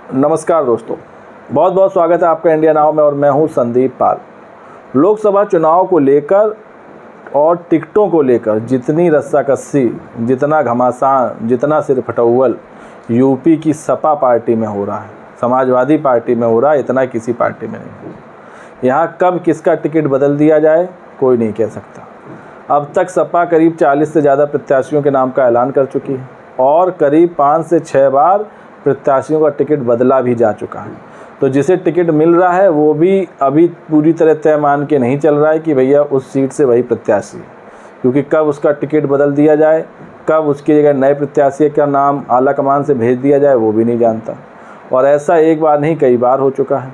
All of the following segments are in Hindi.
नमस्कार दोस्तों, बहुत बहुत स्वागत है आपका इंडिया नाउ में और मैं हूं संदीप पाल। लोकसभा चुनाव को लेकर और टिकटों को लेकर जितनी रस्साकस्सी, जितना घमासान, जितना सिर फटौवल यूपी की सपा पार्टी में हो रहा है, समाजवादी पार्टी में हो रहा है, इतना किसी पार्टी में नहीं। यहाँ कब किसका टिकट बदल दिया जाए कोई नहीं कह सकता। अब तक सपा करीब 40 से ज़्यादा प्रत्याशियों के नाम का ऐलान कर चुकी है और करीब 5 से 6 बार प्रत्याशियों का टिकट बदला भी जा चुका है। तो जिसे टिकट मिल रहा है वो भी अभी पूरी तरह तय मान के नहीं चल रहा है कि भैया उस सीट से वही प्रत्याशी, क्योंकि कब उसका टिकट बदल दिया जाए, कब उसकी जगह नए प्रत्याशी का नाम आला कमान से भेज दिया जाए वो भी नहीं जानता। और ऐसा एक बार नहीं कई बार हो चुका है।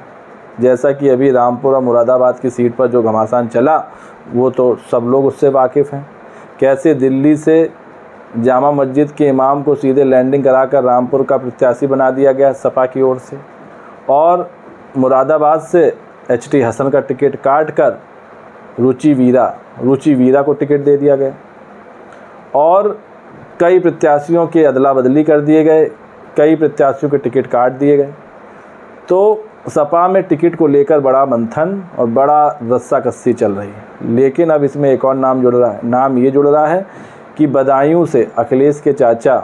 जैसा कि अभी रामपुर और मुरादाबाद की सीट पर जो घमासान चला वो तो सब लोग उससे वाकिफ़ हैं। कैसे दिल्ली से जामा मस्जिद के इमाम को सीधे लैंडिंग कराकर रामपुर का प्रत्याशी बना दिया गया सपा की ओर से, और मुरादाबाद से एचटी हसन का टिकट काट कर रुचि वीरा को टिकट दे दिया गया, और कई प्रत्याशियों के अदला बदली कर दिए गए, कई प्रत्याशियों के टिकट काट दिए गए। तो सपा में टिकट को लेकर बड़ा मंथन और बड़ा रस्साकस्सी चल रही है। लेकिन अब इसमें एक और नाम जुड़ रहा है। नाम ये जुड़ रहा है कि बदायूं से अखिलेश के चाचा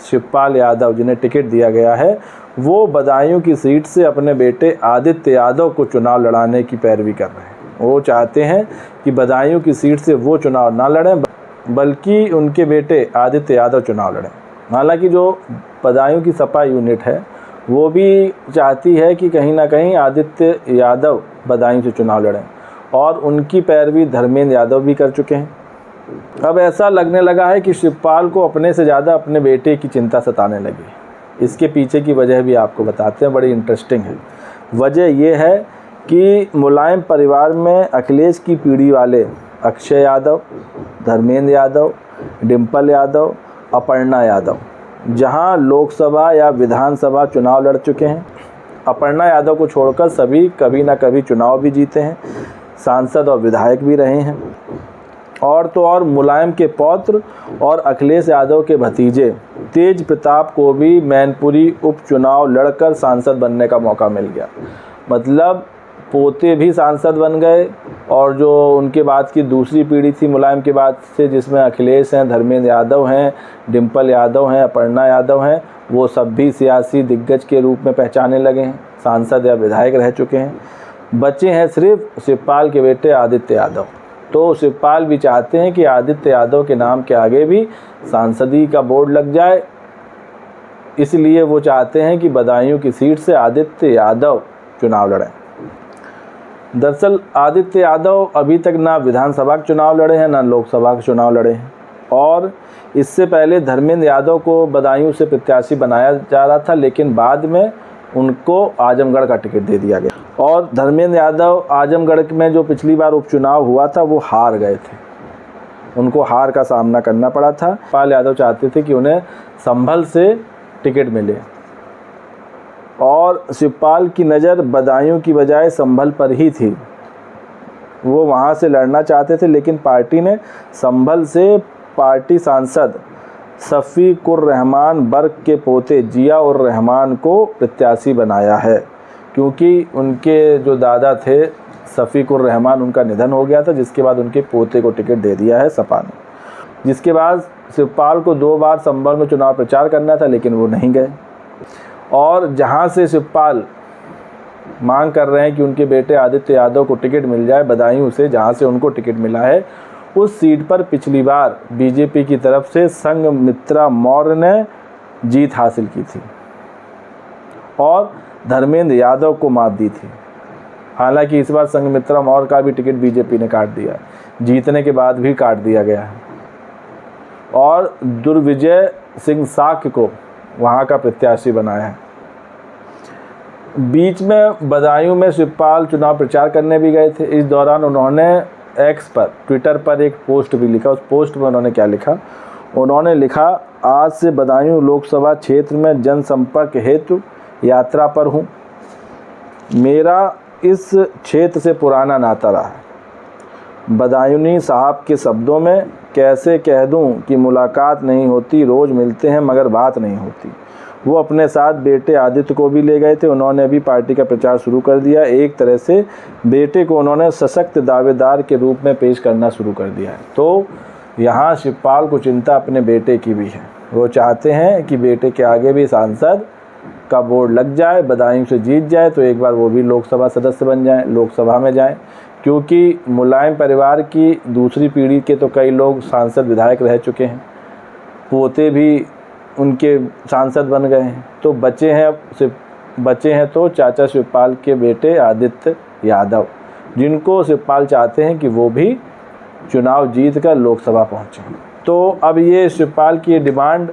शिवपाल यादव, जिन्हें टिकट दिया गया है, वो बदायूं की सीट से अपने बेटे आदित्य यादव को चुनाव लड़ाने की पैरवी कर रहे हैं। वो चाहते हैं कि बदायूं की सीट से वो चुनाव ना लड़ें, बल्कि उनके बेटे आदित्य यादव चुनाव लड़ें। हालांकि जो बदायूं की सपा यूनिट है वो भी चाहती है कि कहीं ना कहीं आदित्य यादव बदायूं से चुनाव लड़ें, और उनकी पैरवी धर्मेंद्र यादव भी कर चुके हैं। अब ऐसा लगने लगा है कि शिवपाल को अपने से ज़्यादा अपने बेटे की चिंता सताने लगी। इसके पीछे की वजह भी आपको बताते हैं, बड़ी इंटरेस्टिंग है। वजह यह है कि मुलायम परिवार में अखिलेश की पीढ़ी वाले अक्षय यादव, धर्मेंद्र यादव, डिम्पल यादव, अपर्णा यादव जहां लोकसभा या विधानसभा चुनाव लड़ चुके हैं। अपर्णा यादव को छोड़कर सभी कभी ना कभी चुनाव भी जीते हैं, सांसद और विधायक भी रहे हैं। और तो और मुलायम के पौत्र और अखिलेश यादव के भतीजे तेज प्रताप को भी मैनपुरी उपचुनाव लड़कर सांसद बनने का मौका मिल गया। मतलब पोते भी सांसद बन गए, और जो उनके बाद की दूसरी पीढ़ी थी मुलायम के बाद से, जिसमें अखिलेश हैं, धर्मेंद्र यादव हैं, डिम्पल यादव हैं, अपर्णा यादव हैं, वो सब भी सियासी दिग्गज के रूप में पहचाने लगे हैं, सांसद या विधायक रह चुके हैं। बचे हैं सिर्फ शिवपाल के बेटे आदित्य यादव। तो शिवपाल भी चाहते हैं कि आदित्य यादव के नाम के आगे भी सांसदी का बोर्ड लग जाए, इसलिए वो चाहते हैं कि बदायूं की सीट से आदित्य यादव चुनाव लड़ें। दरअसल आदित्य यादव अभी तक ना विधानसभा का चुनाव लड़े हैं, ना लोकसभा का चुनाव लड़े हैं, और इससे पहले धर्मेंद्र यादव को बदायूं से प्रत्याशी बनाया जा रहा था, लेकिन बाद में उनको आजमगढ़ का टिकट दे दिया गया। और धर्मेंद्र यादव आजमगढ़ में जो पिछली बार उपचुनाव हुआ था वो हार गए थे, उनको हार का सामना करना पड़ा था। शिवपाल यादव चाहते थे कि उन्हें संभल से टिकट मिले, और शिवपाल की नज़र बदायूं की बजाय संभल पर ही थी। वो वहाँ से लड़ना चाहते थे, लेकिन पार्टी ने संभल से पार्टी सांसद शफीकुर रहमान बर्क के पोते जिया उर रहमान को प्रत्याशी बनाया है, क्योंकि उनके जो दादा थे शफीकुर रहमान, उनका निधन हो गया था, जिसके बाद उनके पोते को टिकट दे दिया है सपा ने। जिसके बाद शिवपाल को 2 बार संभल में चुनाव प्रचार करना था, लेकिन वो नहीं गए। और जहां से शिवपाल मांग कर रहे हैं कि उनके बेटे आदित्य यादव को टिकट मिल जाए बदायूं से, जहां से उनको टिकट मिला है, उस सीट पर पिछली बार बीजेपी की तरफ से संघमित्रा मौर्य ने जीत हासिल की थी और धर्मेंद्र यादव को मात दी थी। हालांकि इस बार संघमित्रा मौर्य का भी टिकट बीजेपी ने काट दिया, जीतने के बाद भी काट दिया गया है, और दुर्विजय सिंह साक्य को वहाँ का प्रत्याशी बनाया है। बीच में बदायूं में शिवपाल चुनाव प्रचार करने भी गए थे। इस दौरान उन्होंने एक्स पर, ट्विटर पर एक पोस्ट भी लिखा। उस पोस्ट में उन्होंने क्या लिखा? उन्होंने लिखा, आज से बदायूं लोकसभा क्षेत्र में जनसंपर्क हेतु यात्रा पर हूँ। मेरा इस क्षेत्र से पुराना नाता रहा है। बदायूनी साहब के शब्दों में कैसे कह दूं कि मुलाकात नहीं होती, रोज़ मिलते हैं मगर बात नहीं होती। वो अपने साथ बेटे आदित्य को भी ले गए थे। उन्होंने भी पार्टी का प्रचार शुरू कर दिया। एक तरह से बेटे को उन्होंने सशक्त दावेदार के रूप में पेश करना शुरू कर दिया है। तो यहाँ शिवपाल को चिंता अपने बेटे की भी है। वो चाहते हैं कि बेटे के आगे भी सांसद का बोर्ड लग जाए, बदायूं से जीत जाए तो एक बार वो भी लोकसभा सदस्य बन जाएं, लोकसभा में जाएं। क्योंकि मुलायम परिवार की दूसरी पीढ़ी के तो कई लोग सांसद विधायक रह चुके हैं, पोते भी उनके सांसद बन गए हैं। तो बचे हैं तो चाचा शिवपाल के बेटे आदित्य यादव, जिनको शिवपाल चाहते हैं कि वो भी चुनाव जीत कर लोकसभा पहुँचें। तो अब ये शिवपाल की डिमांड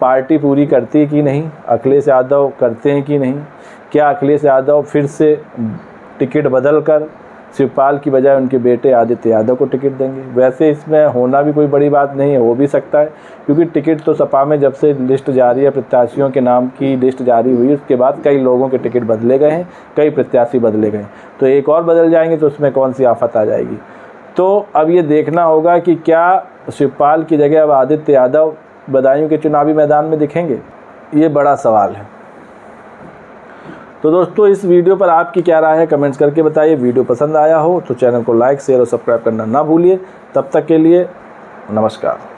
पार्टी पूरी करती है कि नहीं, अखिलेश यादव करते हैं कि नहीं, क्या अखिलेश यादव फिर से टिकट बदल कर शिवपाल की बजाय उनके बेटे आदित्य यादव को टिकट देंगे? वैसे इसमें होना भी कोई बड़ी बात नहीं है, हो भी सकता है, क्योंकि टिकट तो सपा में जब से लिस्ट जारी है, प्रत्याशियों के नाम की लिस्ट जारी हुई, उसके बाद कई लोगों के टिकट बदले गए हैं, कई प्रत्याशी बदले गए। तो एक और बदल जाएंगे तो उसमें कौन सी आफत आ जाएगी। तो अब ये देखना होगा कि क्या शिवपाल की जगह अब आदित्य यादव बदायूं के चुनावी मैदान में दिखेंगे, ये बड़ा सवाल है। तो दोस्तों, इस वीडियो पर आपकी क्या राय है कमेंट्स करके बताइए। वीडियो पसंद आया हो तो चैनल को लाइक, शेयर और सब्सक्राइब करना ना भूलिए। तब तक के लिए नमस्कार।